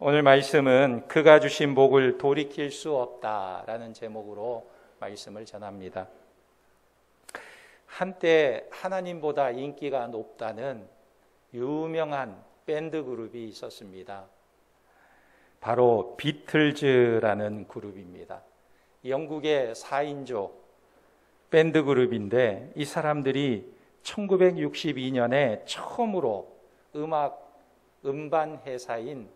오늘 말씀은 그가 주신 복을 돌이킬 수 없다라는 제목으로 말씀을 전합니다. 한때 하나님보다 인기가 높다는 유명한 밴드 그룹이 있었습니다. 바로 비틀즈라는 그룹입니다. 영국의 4인조 밴드 그룹인데 이 사람들이 1962년에 처음으로 음반 회사인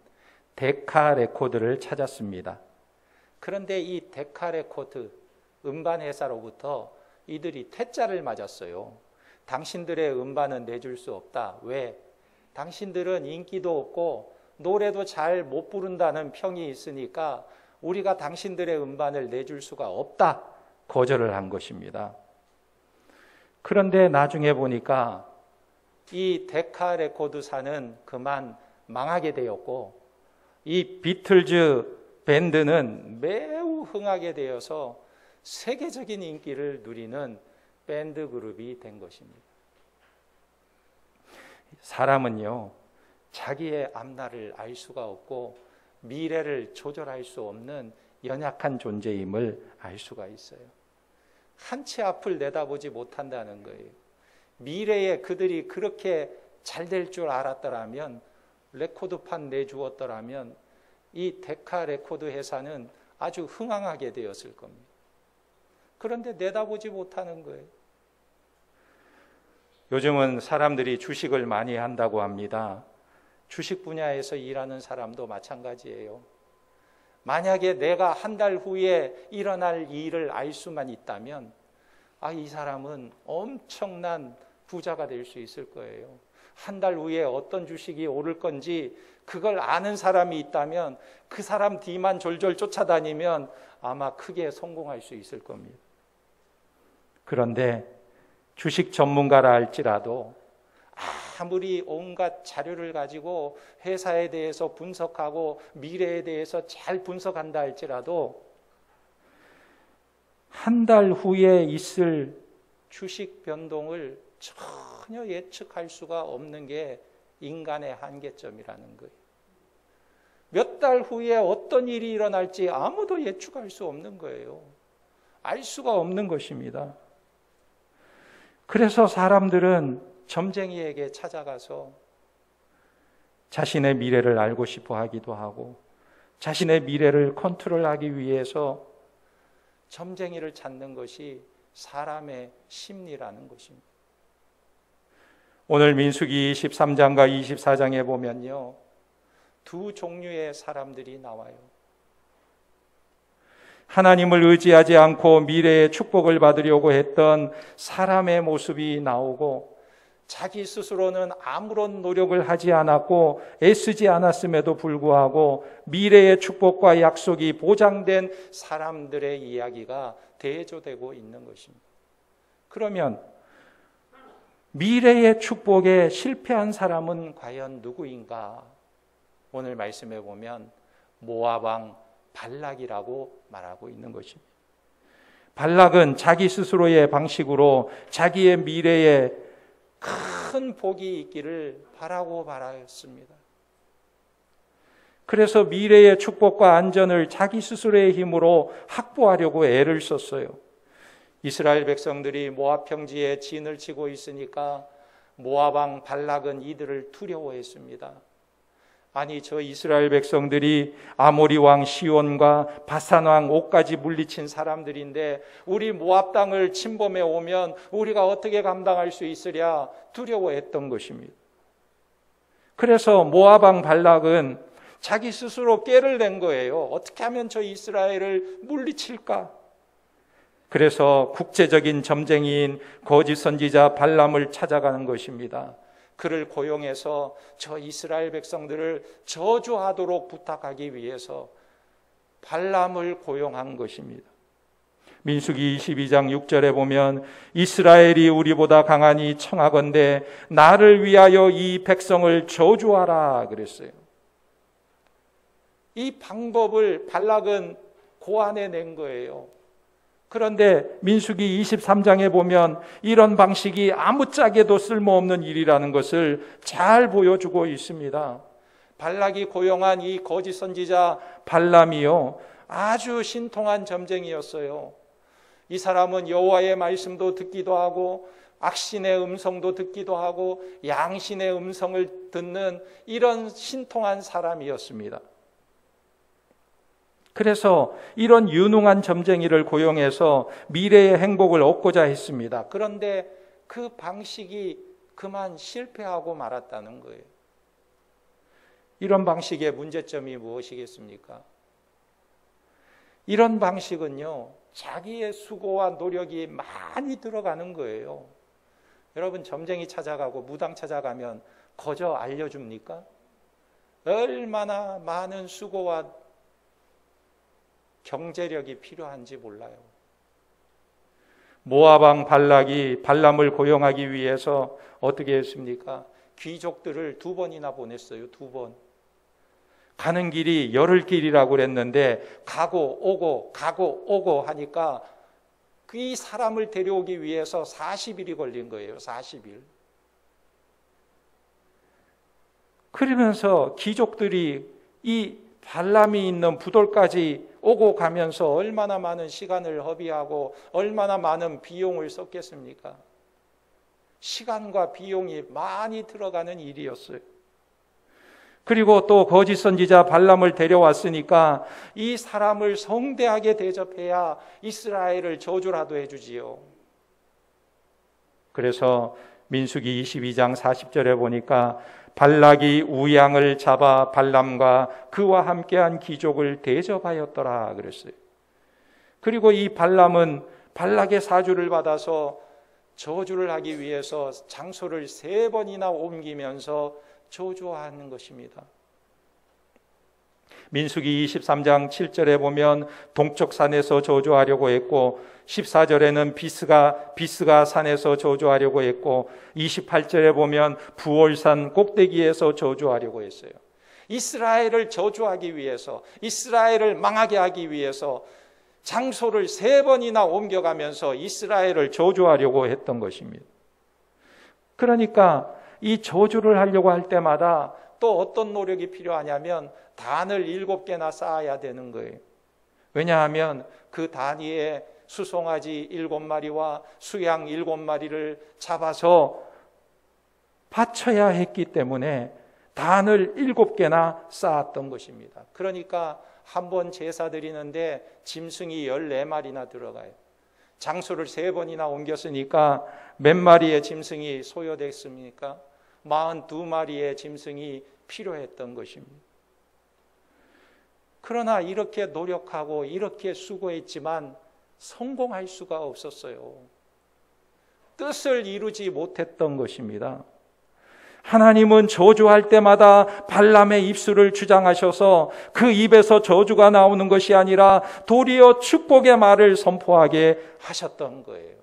데카 레코드를 찾았습니다. 그런데 이 데카 레코드 음반 회사로부터 이들이 퇴짜를 맞았어요. 당신들의 음반은 내줄 수 없다. 왜? 당신들은 인기도 없고 노래도 잘 못 부른다는 평이 있으니까 우리가 당신들의 음반을 내줄 수가 없다. 거절을 한 것입니다. 그런데 나중에 보니까 이 데카 레코드사는 그만 망하게 되었고 이 비틀즈 밴드는 매우 흥하게 되어서 세계적인 인기를 누리는 밴드 그룹이 된 것입니다. 사람은요, 자기의 앞날을 알 수가 없고 미래를 조절할 수 없는 연약한 존재임을 알 수가 있어요. 한 치 앞을 내다보지 못한다는 거예요. 미래에 그들이 그렇게 잘 될 줄 알았더라면, 레코드판 내주었더라면 이 데카 레코드 회사는 아주 흥황하게 되었을 겁니다. 그런데 내다보지 못하는 거예요. 요즘은 사람들이 주식을 많이 한다고 합니다. 주식 분야에서 일하는 사람도 마찬가지예요. 만약에 내가 한 달 후에 일어날 일을 알 수만 있다면 이 사람은 엄청난 부자가 될 수 있을 거예요. 한 달 후에 어떤 주식이 오를 건지 그걸 아는 사람이 있다면 그 사람 뒤만 졸졸 쫓아다니면 아마 크게 성공할 수 있을 겁니다. 그런데 주식 전문가라 할지라도 아무리 온갖 자료를 가지고 회사에 대해서 분석하고 미래에 대해서 잘 분석한다 할지라도 한 달 후에 있을 주식 변동을 전혀 예측할 수가 없는 게 인간의 한계점이라는 거예요. 몇 달 후에 어떤 일이 일어날지 아무도 예측할 수 없는 거예요. 알 수가 없는 것입니다. 그래서 사람들은 점쟁이에게 찾아가서 자신의 미래를 알고 싶어 하기도 하고 자신의 미래를 컨트롤하기 위해서 점쟁이를 찾는 것이 사람의 심리라는 것입니다. 오늘 민수기 23장과 24장에 보면요, 두 종류의 사람들이 나와요. 하나님을 의지하지 않고 미래의 축복을 받으려고 했던 사람의 모습이 나오고 자기 스스로는 아무런 노력을 하지 않았고 애쓰지 않았음에도 불구하고 미래의 축복과 약속이 보장된 사람들의 이야기가 대조되고 있는 것입니다. 그러면 미래의 축복에 실패한 사람은 과연 누구인가? 오늘 말씀해 보면 모압 왕 발락이라고 말하고 있는 것입니다. 발락은 자기 스스로의 방식으로 자기의 미래에 큰 복이 있기를 바라고 바랐습니다. 그래서 미래의 축복과 안전을 자기 스스로의 힘으로 확보하려고 애를 썼어요. 이스라엘 백성들이 모압 평지에 진을 치고 있으니까 모압 왕 발락은 이들을 두려워했습니다. 아니, 저 이스라엘 백성들이 아모리 왕 시온과 바산 왕 옥까지 물리친 사람들인데 우리 모압 땅을 침범해 오면 우리가 어떻게 감당할 수 있으랴 두려워했던 것입니다. 그래서 모압 왕 발락은 자기 스스로 꾀를 낸 거예요. 어떻게 하면 저 이스라엘을 물리칠까? 그래서 국제적인 점쟁이인 거짓 선지자 발람을 찾아가는 것입니다. 그를 고용해서 저 이스라엘 백성들을 저주하도록 부탁하기 위해서 발람을 고용한 것입니다. 민수기 22장 6절에 보면 이스라엘이 우리보다 강하니 청하건대 나를 위하여 이 백성을 저주하라 그랬어요. 이 방법을 발락은 고안해낸 거예요. 그런데 민수기 23장에 보면 이런 방식이 아무짝에도 쓸모없는 일이라는 것을 잘 보여주고 있습니다. 발락이 고용한 이 거짓 선지자 발람이요, 아주 신통한 점쟁이였어요. 이 사람은 여호와의 말씀도 듣기도 하고 악신의 음성도 듣기도 하고 양신의 음성을 듣는 이런 신통한 사람이었습니다. 그래서 이런 유능한 점쟁이를 고용해서 미래의 행복을 얻고자 했습니다. 그런데 그 방식이 그만 실패하고 말았다는 거예요. 이런 방식의 문제점이 무엇이겠습니까? 이런 방식은요, 자기의 수고와 노력이 많이 들어가는 거예요. 여러분, 점쟁이 찾아가고 무당 찾아가면 거저 알려줍니까? 얼마나 많은 수고와 경제력이 필요한지 몰라요. 모압 왕 발락이 발람을 고용하기 위해서 어떻게 했습니까? 귀족들을 2번이나 보냈어요. 2번. 가는 길이 열흘 길이라고 그랬는데 가고 오고 하니까 이 사람을 데려오기 위해서 40일이 걸린 거예요. 40일. 그러면서 귀족들이 이 발람이 있는 부돌까지 오고 가면서 얼마나 많은 시간을 허비하고 얼마나 많은 비용을 썼겠습니까? 시간과 비용이 많이 들어가는 일이었어요. 그리고 또 거짓 선지자 발람을 데려왔으니까 이 사람을 성대하게 대접해야 이스라엘을 저주라도 해주지요. 그래서 민수기 22장 40절에 보니까 발락이 우양을 잡아 발람과 그와 함께한 귀족을 대접하였더라 그랬어요. 그리고 이 발람은 발락의 사주를 받아서 저주를 하기 위해서 장소를 3번이나 옮기면서 저주하는 것입니다. 민수기 23장 7절에 보면 동쪽 산에서 저주하려고 했고 14절에는 비스가 산에서 저주하려고 했고 28절에 보면 부올산 꼭대기에서 저주하려고 했어요. 이스라엘을 저주하기 위해서, 이스라엘을 망하게 하기 위해서 장소를 3번이나 옮겨가면서 이스라엘을 저주하려고 했던 것입니다. 그러니까 이 저주를 하려고 할 때마다 또 어떤 노력이 필요하냐면 단을 7개나 쌓아야 되는 거예요. 왜냐하면 그 단 위에 수송아지 7마리와 수양 7마리를 잡아서 바쳐야 했기 때문에 단을 7개나 쌓았던 것입니다. 그러니까 한 번 제사 드리는데 짐승이 14마리나 들어가요. 장소를 3번이나 옮겼으니까 몇 마리의 짐승이 소요됐습니까? 42마리의 짐승이 필요했던 것입니다. 그러나 이렇게 노력하고 이렇게 수고했지만 성공할 수가 없었어요. 뜻을 이루지 못했던 것입니다. 하나님은 저주할 때마다 발람의 입술을 주장하셔서 그 입에서 저주가 나오는 것이 아니라 도리어 축복의 말을 선포하게 하셨던 거예요.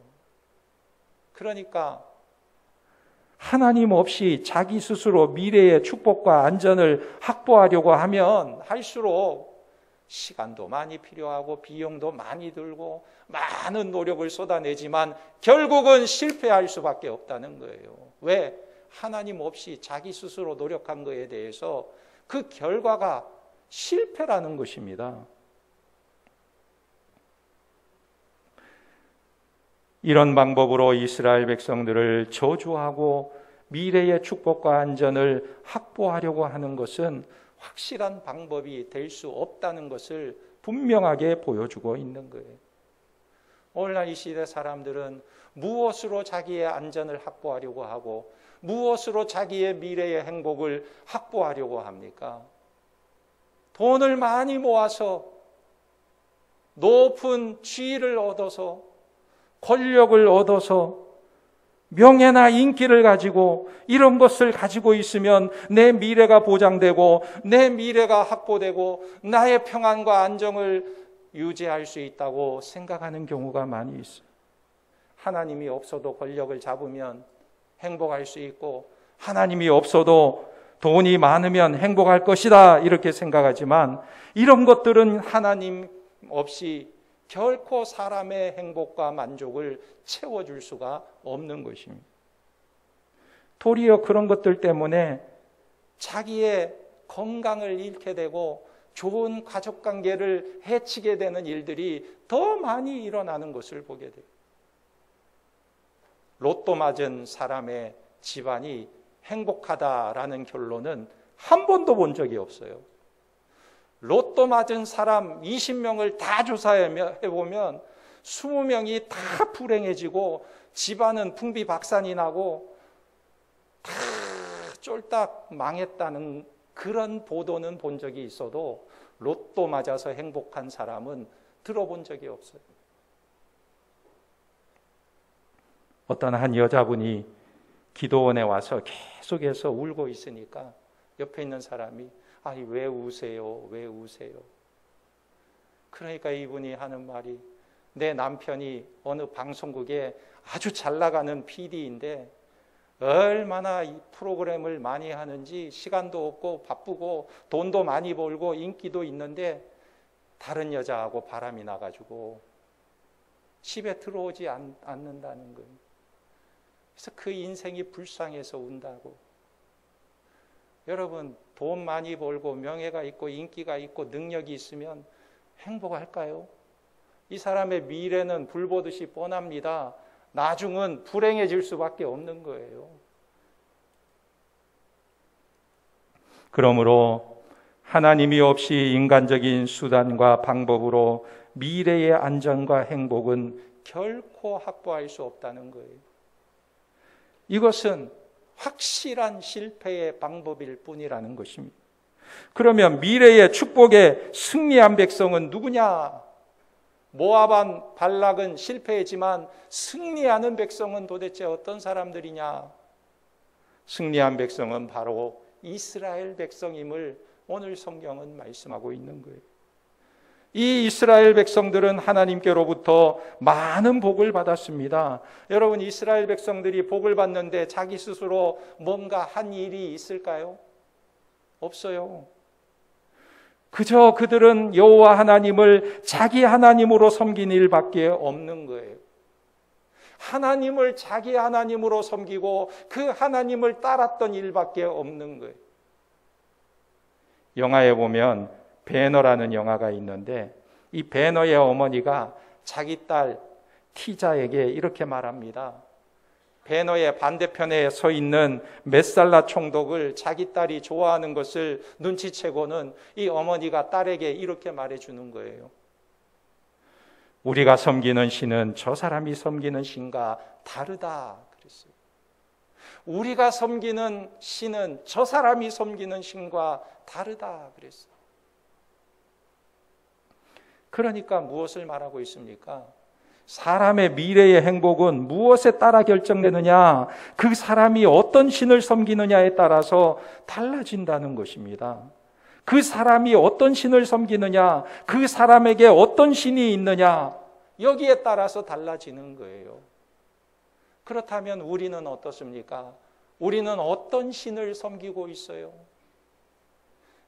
그러니까 하나님 없이 자기 스스로 미래의 축복과 안전을 확보하려고 하면 할수록 시간도 많이 필요하고 비용도 많이 들고 많은 노력을 쏟아내지만 결국은 실패할 수밖에 없다는 거예요. 왜? 하나님 없이 자기 스스로 노력한 것에 대해서 그 결과가 실패라는 것입니다. 이런 방법으로 이스라엘 백성들을 저주하고 미래의 축복과 안전을 확보하려고 하는 것은 확실한 방법이 될 수 없다는 것을 분명하게 보여주고 있는 거예요. 오늘날 이 시대 사람들은 무엇으로 자기의 안전을 확보하려고 하고 무엇으로 자기의 미래의 행복을 확보하려고 합니까? 돈을 많이 모아서 높은 지위를 얻어서 권력을 얻어서 명예나 인기를 가지고 이런 것을 가지고 있으면 내 미래가 보장되고 내 미래가 확보되고 나의 평안과 안정을 유지할 수 있다고 생각하는 경우가 많이 있어요. 하나님이 없어도 권력을 잡으면 행복할 수 있고 하나님이 없어도 돈이 많으면 행복할 것이다 이렇게 생각하지만 이런 것들은 하나님 없이 결코 사람의 행복과 만족을 채워줄 수가 없는 것입니다. 도리어 그런 것들 때문에 자기의 건강을 잃게 되고 좋은 가족관계를 해치게 되는 일들이 더 많이 일어나는 것을 보게 돼요. 로또 맞은 사람의 집안이 행복하다라는 결론은 한 번도 본 적이 없어요. 로또 맞은 사람 20명을 다 조사해보면 20명이 다 불행해지고 집안은 풍비박산이 나고 다 쫄딱 망했다는 그런 보도는 본 적이 있어도 로또 맞아서 행복한 사람은 들어본 적이 없어요. 어떤 한 여자분이 기도원에 와서 계속해서 울고 있으니까 옆에 있는 사람이 아니 왜 우세요? 왜 우세요? 그러니까 이분이 하는 말이 내 남편이 어느 방송국에 아주 잘 나가는 PD인데 얼마나 이 프로그램을 많이 하는지 시간도 없고 바쁘고 돈도 많이 벌고 인기도 있는데 다른 여자하고 바람이 나가지고 집에 들어오지 않는다는 거예요. 그래서 그 인생이 불쌍해서 운다고. 여러분 돈 많이 벌고 명예가 있고 인기가 있고 능력이 있으면 행복할까요? 이 사람의 미래는 불보듯이 뻔합니다. 나중은 불행해질 수밖에 없는 거예요. 그러므로 하나님이 없이 인간적인 수단과 방법으로 미래의 안전과 행복은 결코 확보할 수 없다는 거예요. 이것은 확실한 실패의 방법일 뿐이라는 것입니다. 그러면 미래의 축복에 승리한 백성은 누구냐? 모압 발락은 실패했지만 승리하는 백성은 도대체 어떤 사람들이냐? 승리한 백성은 바로 이스라엘 백성임을 오늘 성경은 말씀하고 있는 거예요. 이 이스라엘 백성들은 하나님께로부터 많은 복을 받았습니다. 여러분 이스라엘 백성들이 복을 받는데 자기 스스로 뭔가 한 일이 있을까요? 없어요. 그저 그들은 여호와 하나님을 자기 하나님으로 섬긴 일밖에 없는 거예요. 하나님을 자기 하나님으로 섬기고 그 하나님을 따랐던 일밖에 없는 거예요. 영화에 보면 배너라는 영화가 있는데 이 배너의 어머니가 자기 딸 티자에게 이렇게 말합니다. 배너의 반대편에 서 있는 메살라 총독을 자기 딸이 좋아하는 것을 눈치채고는 이 어머니가 딸에게 이렇게 말해주는 거예요. 우리가 섬기는 신은 저 사람이 섬기는 신과 다르다 그랬어요. 우리가 섬기는 신은 저 사람이 섬기는 신과 다르다 그랬어요. 그러니까 무엇을 말하고 있습니까? 사람의 미래의 행복은 무엇에 따라 결정되느냐? 그 사람이 어떤 신을 섬기느냐에 따라서 달라진다는 것입니다. 그 사람이 어떤 신을 섬기느냐, 그 사람에게 어떤 신이 있느냐, 여기에 따라서 달라지는 거예요. 그렇다면 우리는 어떻습니까? 우리는 어떤 신을 섬기고 있어요?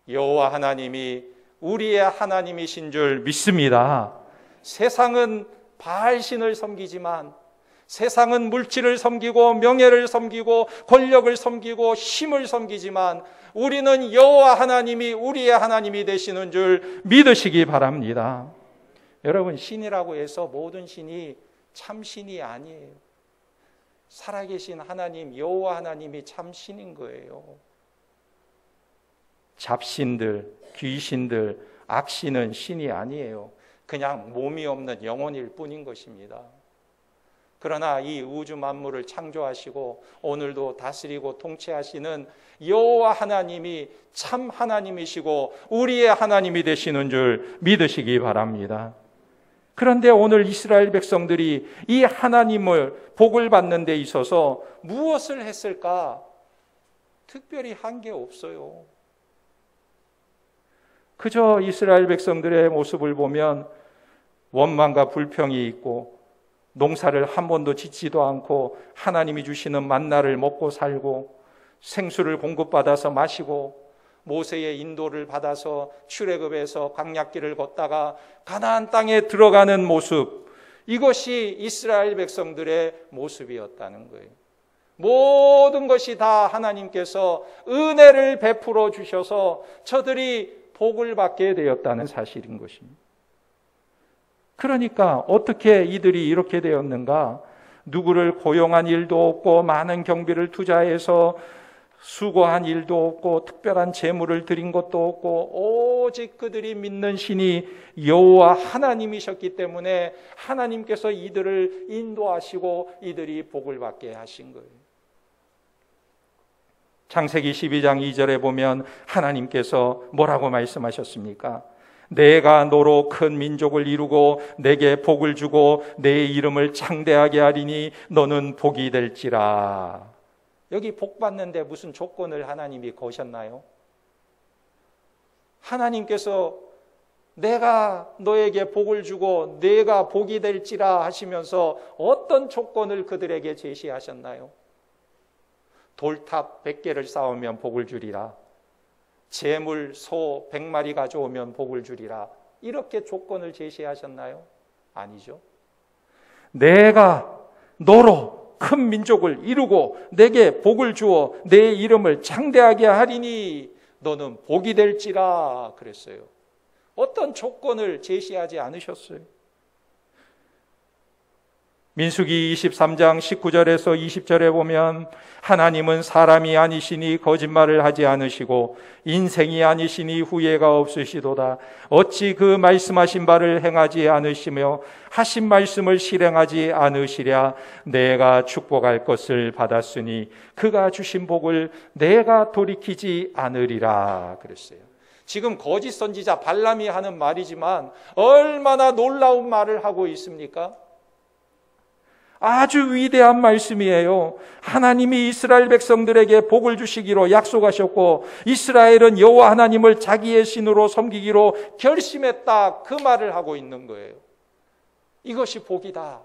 여호와 하나님이 우리의 하나님이신 줄 믿습니다. 세상은 바알 신을 섬기지만 세상은 물질을 섬기고 명예를 섬기고 권력을 섬기고 힘을 섬기지만 우리는 여호와 하나님이 우리의 하나님이 되시는 줄 믿으시기 바랍니다. 여러분 신이라고 해서 모든 신이 참 신이 아니에요. 살아계신 하나님 여호와 하나님이 참 신인 거예요. 잡신들, 귀신들, 악신은 신이 아니에요. 그냥 몸이 없는 영혼일 뿐인 것입니다. 그러나 이 우주 만물을 창조하시고 오늘도 다스리고 통치하시는 여호와 하나님이 참 하나님이시고 우리의 하나님이 되시는 줄 믿으시기 바랍니다. 그런데 오늘 이스라엘 백성들이 이 하나님을 복을 받는 데 있어서 무엇을 했을까? 특별히 한 게 없어요. 그저 이스라엘 백성들의 모습을 보면 원망과 불평이 있고 농사를 한 번도 짓지도 않고 하나님이 주시는 만나를 먹고 살고 생수를 공급받아서 마시고 모세의 인도를 받아서 출애굽에서 광야길을 걷다가 가나안 땅에 들어가는 모습, 이것이 이스라엘 백성들의 모습이었다는 거예요. 모든 것이 다 하나님께서 은혜를 베풀어 주셔서 저들이 복을 받게 되었다는 사실인 것입니다. 그러니까 어떻게 이들이 이렇게 되었는가? 누구를 고용한 일도 없고 많은 경비를 투자해서 수고한 일도 없고 특별한 재물을 드린 것도 없고 오직 그들이 믿는 신이 여호와 하나님이셨기 때문에 하나님께서 이들을 인도하시고 이들이 복을 받게 하신 거예요. 창세기 12장 2절에 보면 하나님께서 뭐라고 말씀하셨습니까? 내가 너로 큰 민족을 이루고 내게 복을 주고 내 이름을 창대하게 하리니 너는 복이 될지라. 여기 복 받는데 무슨 조건을 하나님이 거셨나요? 하나님께서 내가 너에게 복을 주고 내가 복이 될지라 하시면서 어떤 조건을 그들에게 제시하셨나요? 돌탑 100개를 쌓으면 복을 주리라. 재물 소 100마리 가져오면 복을 주리라. 이렇게 조건을 제시하셨나요? 아니죠. 내가 너로 큰 민족을 이루고 내게 복을 주어 내 이름을 창대하게 하리니 너는 복이 될지라 그랬어요. 어떤 조건을 제시하지 않으셨어요. 민수기 23장 19절에서 20절에 보면 하나님은 사람이 아니시니 거짓말을 하지 않으시고 인생이 아니시니 후회가 없으시도다. 어찌 그 말씀하신 바를 행하지 않으시며 하신 말씀을 실행하지 않으시랴. 내가 축복할 것을 받았으니 그가 주신 복을 내가 돌이키지 않으리라 그랬어요. 지금 거짓 선지자 발람이 하는 말이지만 얼마나 놀라운 말을 하고 있습니까? 아주 위대한 말씀이에요. 하나님이 이스라엘 백성들에게 복을 주시기로 약속하셨고 이스라엘은 여호와 하나님을 자기의 신으로 섬기기로 결심했다. 그 말을 하고 있는 거예요. 이것이 복이다.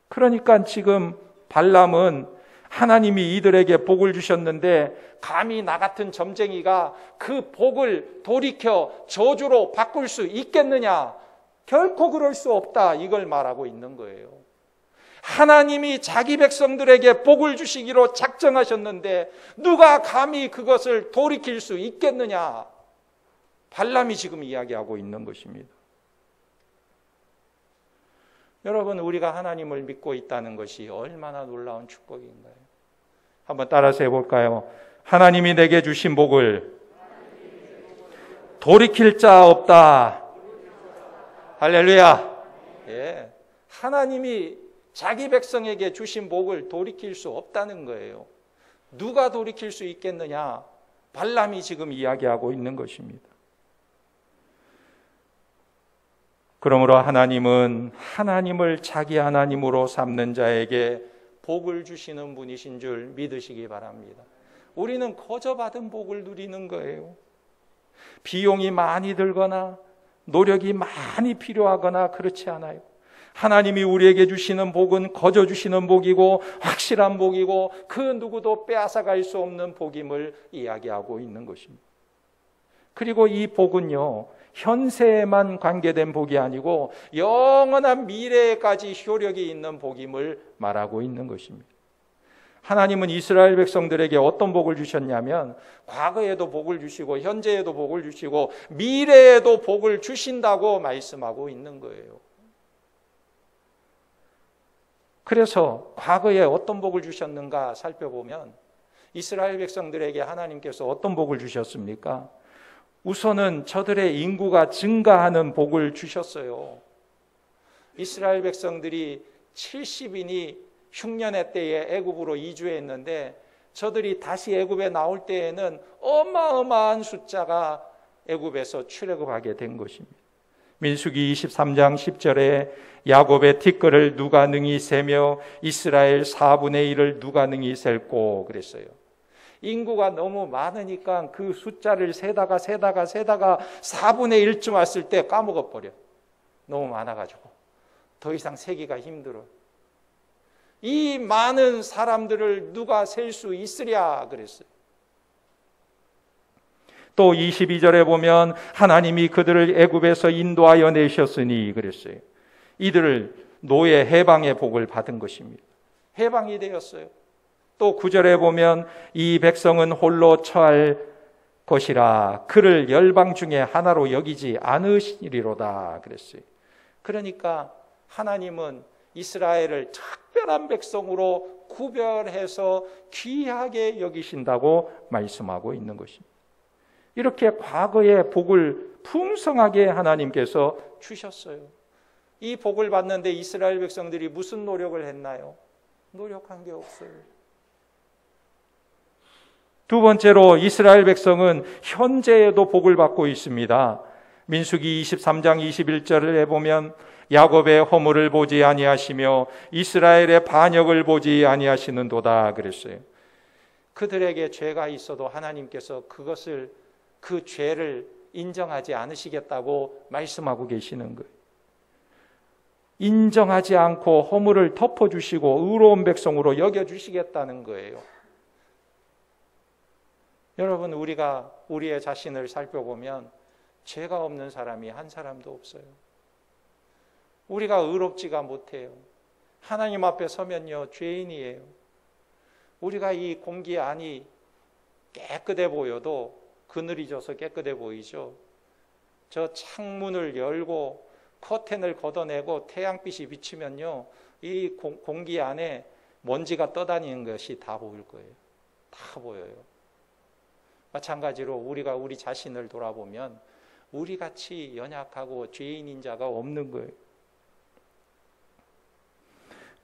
그러니까 지금 발람은 하나님이 이들에게 복을 주셨는데 감히 나 같은 점쟁이가 그 복을 돌이켜 저주로 바꿀 수 있겠느냐? 결코 그럴 수 없다. 이걸 말하고 있는 거예요. 하나님이 자기 백성들에게 복을 주시기로 작정하셨는데 누가 감히 그것을 돌이킬 수 있겠느냐? 발람이 지금 이야기하고 있는 것입니다. 여러분, 우리가 하나님을 믿고 있다는 것이 얼마나 놀라운 축복인가요? 한번 따라서 해볼까요? 하나님이 내게 주신 복을 돌이킬 자 없다. 할렐루야. 예. 하나님이 자기 백성에게 주신 복을 돌이킬 수 없다는 거예요. 누가 돌이킬 수 있겠느냐? 발람이 지금 이야기하고 있는 것입니다. 그러므로 하나님은 하나님을 자기 하나님으로 삼는 자에게 복을 주시는 분이신 줄 믿으시기 바랍니다. 우리는 거저 받은 복을 누리는 거예요. 비용이 많이 들거나 노력이 많이 필요하거나 그렇지 않아요. 하나님이 우리에게 주시는 복은 거저 주시는 복이고 확실한 복이고 그 누구도 빼앗아갈 수 없는 복임을 이야기하고 있는 것입니다. 그리고 이 복은요, 현세에만 관계된 복이 아니고 영원한 미래에까지 효력이 있는 복임을 말하고 있는 것입니다. 하나님은 이스라엘 백성들에게 어떤 복을 주셨냐면 과거에도 복을 주시고 현재에도 복을 주시고 미래에도 복을 주신다고 말씀하고 있는 거예요. 그래서 과거에 어떤 복을 주셨는가 살펴보면 이스라엘 백성들에게 하나님께서 어떤 복을 주셨습니까? 우선은 저들의 인구가 증가하는 복을 주셨어요. 이스라엘 백성들이 70인이 흉년의 때에 애굽으로 이주했는데 저들이 다시 애굽에 나올 때에는 어마어마한 숫자가 애굽에서 출애굽하게 된 것입니다. 민수기 23장 10절에 야곱의 티끌을 누가 능히 세며 이스라엘 4분의 1을 누가 능히 셀고 그랬어요. 인구가 너무 많으니까 그 숫자를 세다가 4분의 1쯤 왔을 때 까먹어버려. 너무 많아가지고 더 이상 세기가 힘들어. 이 많은 사람들을 누가 셀 수 있으랴 그랬어요. 또 22절에 보면 하나님이 그들을 애굽에서 인도하여 내셨으니 그랬어요. 이들을 노예 해방의 복을 받은 것입니다. 해방이 되었어요. 또 9절에 보면 이 백성은 홀로 처할 것이라 그를 열방 중에 하나로 여기지 않으시리로다 그랬어요. 그러니까 하나님은 이스라엘을 특별한 백성으로 구별해서 귀하게 여기신다고 말씀하고 있는 것입니다. 이렇게 과거의 복을 풍성하게 하나님께서 주셨어요. 이 복을 받는데 이스라엘 백성들이 무슨 노력을 했나요? 노력한 게 없어요. 두 번째로 이스라엘 백성은 현재에도 복을 받고 있습니다. 민수기 23장 21절을 보면 야곱의 허물을 보지 아니하시며 이스라엘의 반역을 보지 아니하시는도다 그랬어요. 그들에게 죄가 있어도 하나님께서 그 죄를 인정하지 않으시겠다고 말씀하고 계시는 거예요. 인정하지 않고 허물을 덮어주시고 의로운 백성으로 여겨주시겠다는 거예요. 여러분, 우리가 우리의 자신을 살펴보면 죄가 없는 사람이 한 사람도 없어요. 우리가 의롭지가 못해요. 하나님 앞에 서면요, 죄인이에요. 우리가 이 공기 안이 깨끗해 보여도 그늘이 져서 깨끗해 보이죠. 저 창문을 열고 커튼을 걷어내고 태양빛이 비치면요, 이 공기 안에 먼지가 떠다니는 것이 다 보일 거예요. 다 보여요. 마찬가지로 우리가 우리 자신을 돌아보면 우리같이 연약하고 죄인인 자가 없는 거예요.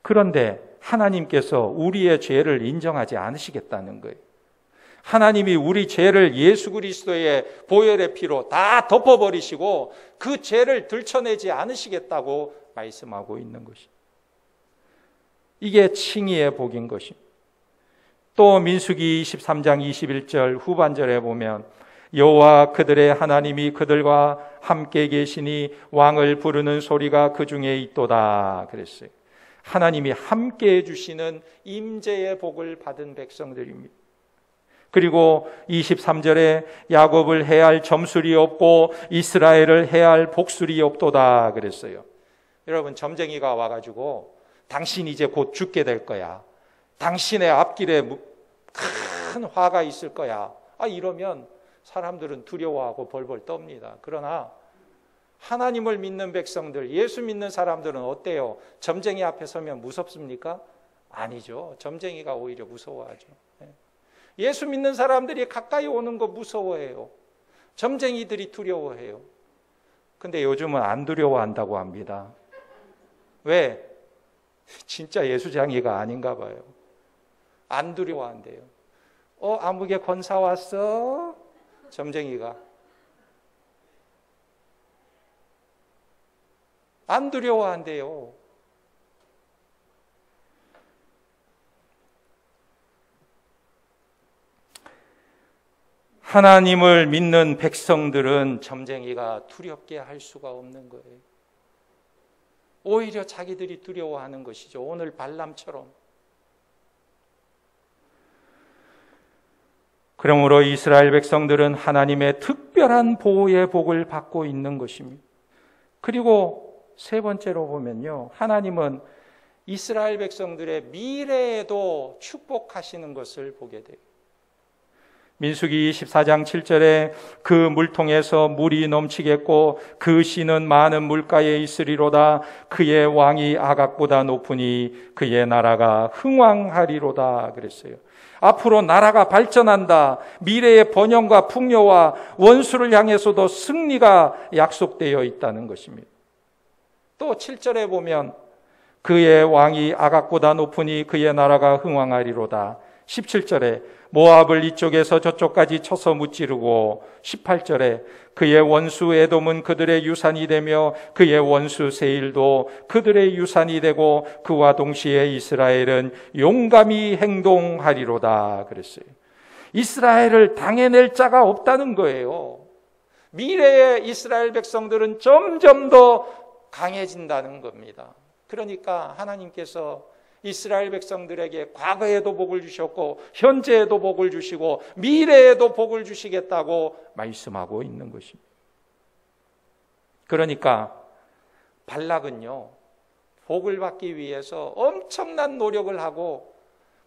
그런데 하나님께서 우리의 죄를 인정하지 않으시겠다는 거예요. 하나님이 우리 죄를 예수 그리스도의 보혈의 피로 다 덮어버리시고 그 죄를 들춰내지 않으시겠다고 말씀하고 있는 것입니다. 이게 칭의의 복인 것입니다. 또 민수기 23장 21절 후반절에 보면 여호와 그들의 하나님이 그들과 함께 계시니 왕을 부르는 소리가 그 중에 있도다 그랬어요. 하나님이 함께 해주시는 임재의 복을 받은 백성들입니다. 그리고 23절에 야곱을 해할 점술이 없고 이스라엘을 해할 복술이 없도다 그랬어요. 여러분, 점쟁이가 와가지고 당신 이제 곧 죽게 될 거야, 당신의 앞길에 큰 화가 있을 거야, 이러면 사람들은 두려워하고 벌벌 떱니다. 그러나 하나님을 믿는 백성들, 예수 믿는 사람들은 어때요? 점쟁이 앞에 서면 무섭습니까? 아니죠. 점쟁이가 오히려 무서워하죠. 예수 믿는 사람들이 가까이 오는 거 무서워해요. 점쟁이들이 두려워해요. 근데 요즘은 안 두려워한다고 합니다. 왜? 진짜 예수장이가 아닌가 봐요. 안 두려워한대요. 아무개 권사 왔어? 점쟁이가. 안 두려워한대요. 하나님을 믿는 백성들은 점쟁이가 두렵게 할 수가 없는 거예요. 오히려 자기들이 두려워하는 것이죠. 오늘 발람처럼. 그러므로 이스라엘 백성들은 하나님의 특별한 보호의 복을 받고 있는 것입니다. 그리고 세 번째로 보면요, 하나님은 이스라엘 백성들의 미래에도 축복하시는 것을 보게 돼요. 민수기 24장 7절에 그 물통에서 물이 넘치겠고 그 씨는 많은 물가에 있으리로다. 그의 왕이 아각보다 높으니 그의 나라가 흥왕하리로다 그랬어요. 앞으로 나라가 발전한다. 미래의 번영과 풍요와 원수를 향해서도 승리가 약속되어 있다는 것입니다. 또 7절에 보면 그의 왕이 아각보다 높으니 그의 나라가 흥왕하리로다. 17절에 모압을 이쪽에서 저쪽까지 쳐서 무찌르고, 18절에 그의 원수 에돔은 그들의 유산이 되며 그의 원수 세일도 그들의 유산이 되고 그와 동시에 이스라엘은 용감히 행동하리로다 그랬어요. 이스라엘을 당해낼 자가 없다는 거예요. 미래의 이스라엘 백성들은 점점 더 강해진다는 겁니다. 그러니까 하나님께서 이스라엘 백성들에게 과거에도 복을 주셨고 현재에도 복을 주시고 미래에도 복을 주시겠다고 말씀하고 있는 것입니다. 그러니까 발락은요, 복을 받기 위해서 엄청난 노력을 하고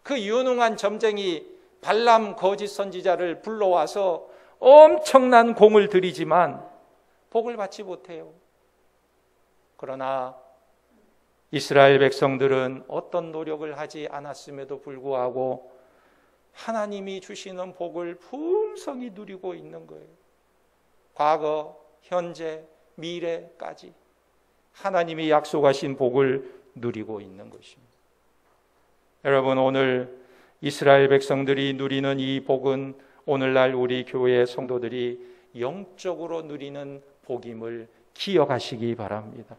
그 유능한 점쟁이 발람 거짓 선지자를 불러와서 엄청난 공을 들이지만 복을 받지 못해요. 그러나 이스라엘 백성들은 어떤 노력을 하지 않았음에도 불구하고 하나님이 주시는 복을 풍성히 누리고 있는 거예요. 과거, 현재, 미래까지 하나님이 약속하신 복을 누리고 있는 것입니다. 여러분, 오늘 이스라엘 백성들이 누리는 이 복은 오늘날 우리 교회 성도들이 영적으로 누리는 복임을 기억하시기 바랍니다.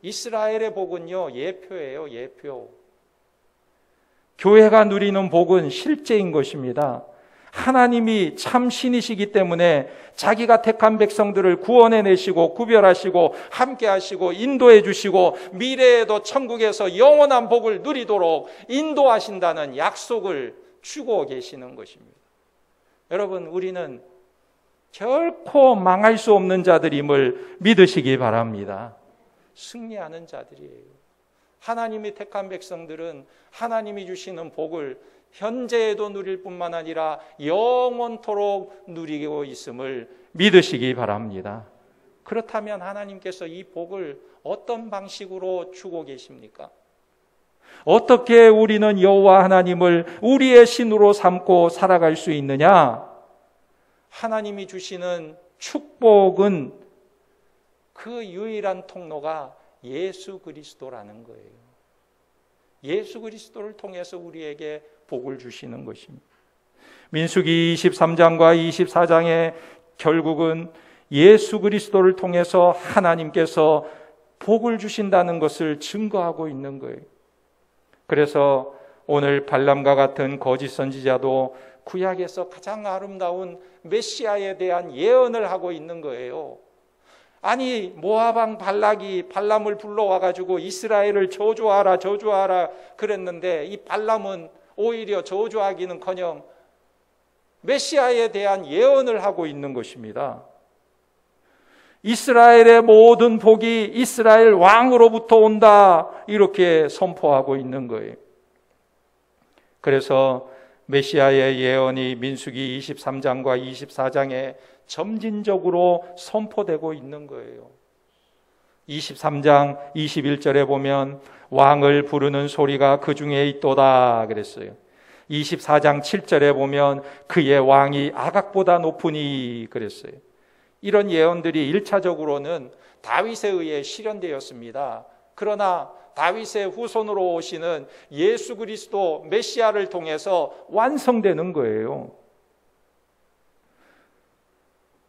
이스라엘의 복은요, 예표예요, 예표. 교회가 누리는 복은 실제인 것입니다. 하나님이 참 신이시기 때문에 자기가 택한 백성들을 구원해내시고 구별하시고 함께하시고 인도해 주시고 미래에도 천국에서 영원한 복을 누리도록 인도하신다는 약속을 주고 계시는 것입니다. 여러분, 우리는 결코 망할 수 없는 자들임을 믿으시기 바랍니다. 승리하는 자들이에요. 하나님이 택한 백성들은 하나님이 주시는 복을 현재에도 누릴 뿐만 아니라 영원토록 누리고 있음을 믿으시기 바랍니다. 그렇다면 하나님께서 이 복을 어떤 방식으로 주고 계십니까? 어떻게 우리는 여호와 하나님을 우리의 신으로 삼고 살아갈 수 있느냐? 하나님이 주시는 축복은 그 유일한 통로가 예수 그리스도라는 거예요. 예수 그리스도를 통해서 우리에게 복을 주시는 것입니다. 민수기 23장과 24장에 결국은 예수 그리스도를 통해서 하나님께서 복을 주신다는 것을 증거하고 있는 거예요. 그래서 오늘 발람과 같은 거짓 선지자도 구약에서 가장 아름다운 메시아에 대한 예언을 하고 있는 거예요. 아니, 모압 왕 발락이 발람을 불러와 가지고 이스라엘을 저주하라 저주하라 그랬는데 이 발람은 오히려 저주하기는커녕 메시아에 대한 예언을 하고 있는 것입니다. 이스라엘의 모든 복이 이스라엘 왕으로부터 온다, 이렇게 선포하고 있는 거예요. 그래서 메시아의 예언이 민수기 23장과 24장에 점진적으로 선포되고 있는 거예요. 23장 21절에 보면 왕을 부르는 소리가 그 중에 있도다 그랬어요. 24장 7절에 보면 그의 왕이 아각보다 높으니 그랬어요. 이런 예언들이 1차적으로는 다윗에 의해 실현되었습니다. 그러나 다윗의 후손으로 오시는 예수 그리스도 메시아를 통해서 완성되는 거예요.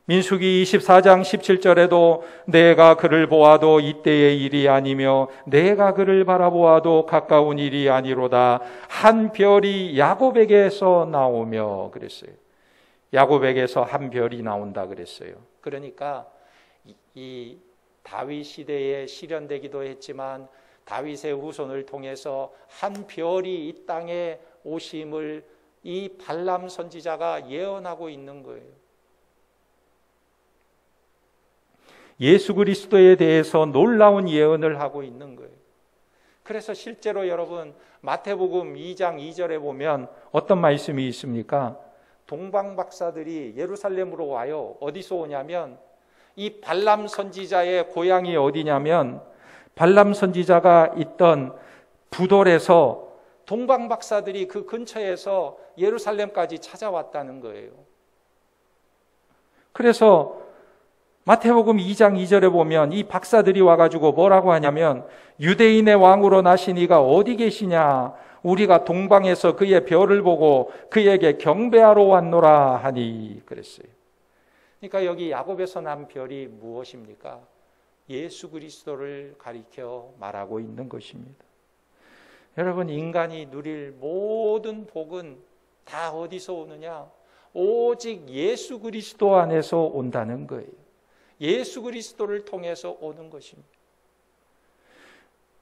민수기 24장 17절에도 내가 그를 보아도 이때의 일이 아니며 내가 그를 바라보아도 가까운 일이 아니로다. 한 별이 야곱에게서 나오며 그랬어요. 야곱에게서 한 별이 나온다 그랬어요. 그러니까 이 다윗 시대에 실현되기도 했지만 다윗의 후손을 통해서 한 별이 이 땅에 오심을 이 발람 선지자가 예언하고 있는 거예요. 예수 그리스도에 대해서 놀라운 예언을 하고 있는 거예요. 그래서 실제로 여러분 마태복음 2장 2절에 보면 어떤 말씀이 있습니까? 동방 박사들이 예루살렘으로 와요. 어디서 오냐면 이 발람 선지자의 고향이 어디냐면 발람 선지자가 있던 부돌에서 동방 박사들이 그 근처에서 예루살렘까지 찾아왔다는 거예요. 그래서 마태복음 2장 2절에 보면 이 박사들이 와가지고 뭐라고 하냐면 유대인의 왕으로 나신 이가 어디 계시냐? 우리가 동방에서 그의 별을 보고 그에게 경배하러 왔노라 하니 그랬어요. 그러니까 여기 야곱에서 난 별이 무엇입니까? 예수 그리스도를 가리켜 말하고 있는 것입니다. 여러분, 인간이 누릴 모든 복은 다 어디서 오느냐? 오직 예수 그리스도 안에서 온다는 거예요. 예수 그리스도를 통해서 오는 것입니다.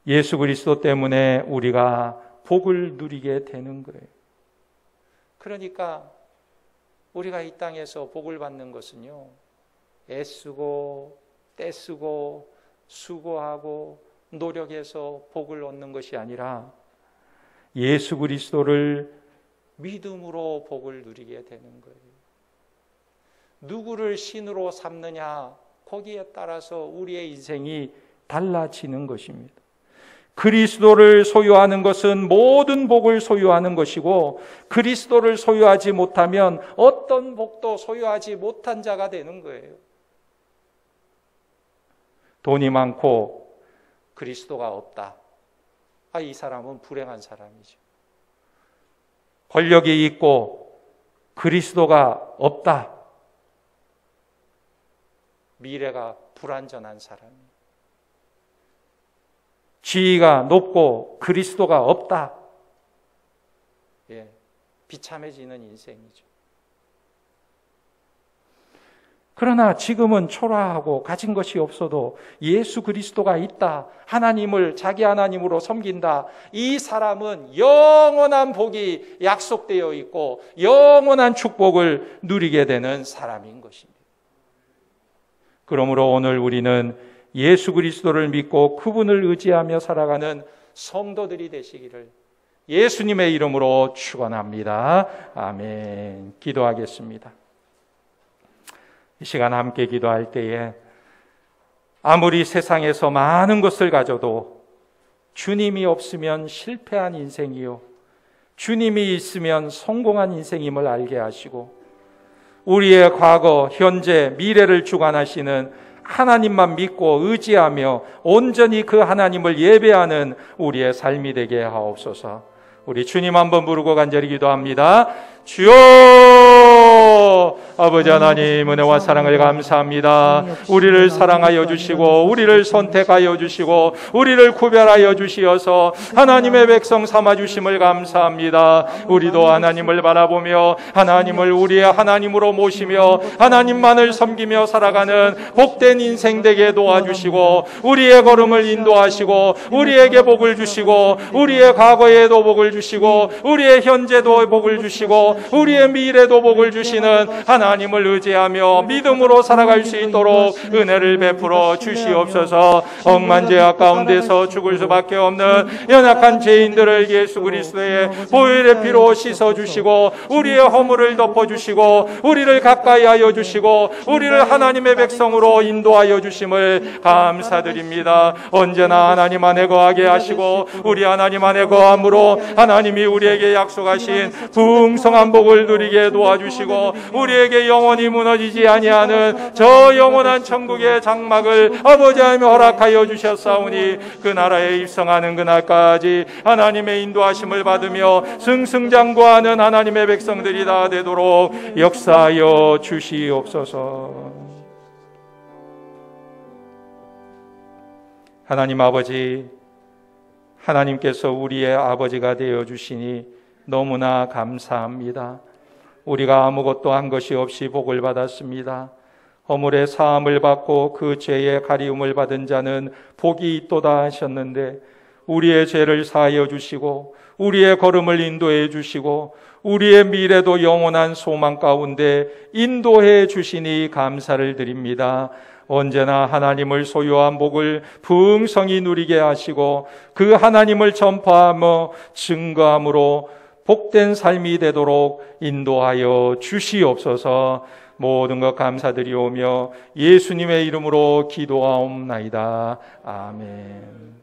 예수 그리스도 때문에 우리가 복을 누리게 되는 거예요. 그러니까 우리가 이 땅에서 복을 받는 것은요, 애쓰고 떼쓰고 수고하고 노력해서 복을 얻는 것이 아니라 예수 그리스도를 믿음으로 복을 누리게 되는 거예요. 누구를 신으로 삼느냐, 거기에 따라서 우리의 인생이 달라지는 것입니다. 그리스도를 소유하는 것은 모든 복을 소유하는 것이고, 그리스도를 소유하지 못하면 어떤 복도 소유하지 못한 자가 되는 거예요. 돈이 많고 그리스도가 없다. 이 사람은 불행한 사람이죠. 권력이 있고 그리스도가 없다. 미래가 불안전한 사람이에요. 지위가 높고 그리스도가 없다. 비참해지는 인생이죠. 그러나 지금은 초라하고 가진 것이 없어도 예수 그리스도가 있다, 하나님을 자기 하나님으로 섬긴다, 이 사람은 영원한 복이 약속되어 있고 영원한 축복을 누리게 되는 사람인 것입니다. 그러므로 오늘 우리는 예수 그리스도를 믿고 그분을 의지하며 살아가는 성도들이 되시기를 예수님의 이름으로 축원합니다. 아멘. 기도하겠습니다. 이 시간 함께 기도할 때에 아무리 세상에서 많은 것을 가져도 주님이 없으면 실패한 인생이요, 주님이 있으면 성공한 인생임을 알게 하시고, 우리의 과거, 현재, 미래를 주관하시는 하나님만 믿고 의지하며 온전히 그 하나님을 예배하는 우리의 삶이 되게 하옵소서. 우리 주님 한번 부르고 간절히 기도합니다. 주여, 아버지 하나님, 은혜와 사랑을 감사합니다. 우리를 사랑하여 주시고 우리를 선택하여 주시고 우리를 구별하여 주시어서 하나님의 백성 삼아 주심을 감사합니다. 우리도 하나님을 바라보며 하나님을 우리의 하나님으로 모시며 하나님만을 섬기며 살아가는 복된 인생 되게 도와주시고 우리의 걸음을 인도하시고 우리에게 복을 주시고 우리의 과거에도 복을 주시고 우리의 현재도 복을 주시고 우리의 미래도 복을 주시는 하나님을 의지하며 믿음으로 살아갈 수 있도록 은혜를 베풀어 주시옵소서. 억만죄악 가운데서 죽을 수밖에 없는 연약한 죄인들을 예수 그리스도의 보혈의 피로 씻어주시고 우리의 허물을 덮어주시고 우리를 가까이 하여 주시고 우리를 하나님의 백성으로 인도하여 주심을 감사드립니다. 언제나 하나님 안에 거하게 하시고 우리 하나님 안에 거함으로 하나님이 우리에게 약속하신 풍성한 복을 누리게 도와주시고 우리에게 영원히 무너지지 아니하는 저 영원한 천국의 장막을 아버지 하나님 허락하여 주셨사오니 그 나라에 입성하는 그날까지 하나님의 인도하심을 받으며 승승장구하는 하나님의 백성들이 다 되도록 역사하여 주시옵소서. 하나님 아버지, 하나님께서 우리의 아버지가 되어 주시니 너무나 감사합니다. 우리가 아무것도 한 것이 없이 복을 받았습니다. 허물의 사함을 받고 그 죄의 가리움을 받은 자는 복이 있도다 하셨는데 우리의 죄를 사하여 주시고 우리의 걸음을 인도해 주시고 우리의 미래도 영원한 소망 가운데 인도해 주시니 감사를 드립니다. 언제나 하나님을 소유한 복을 풍성히 누리게 하시고 그 하나님을 전파하며 증거함으로 복된 삶이 되도록 인도하여 주시옵소서. 모든 것 감사드리오며 예수님의 이름으로 기도하옵나이다. 아멘.